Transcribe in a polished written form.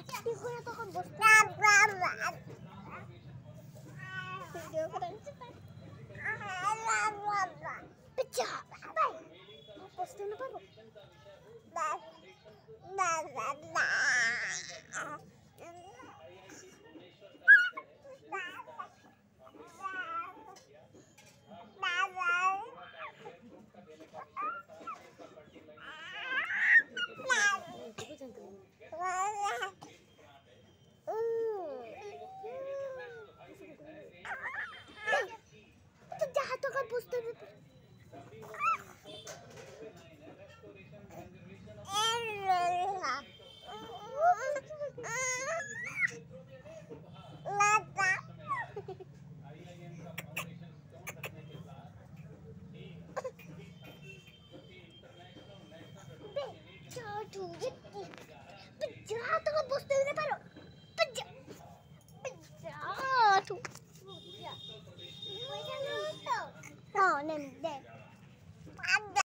Di ko na to kang boss. Video ko rin. Pecah. Bye. Post na pa po. Itu jahat tuh kan poster itu. Jahat tuh kan poster ini baru. Jahat tuh. No, nem.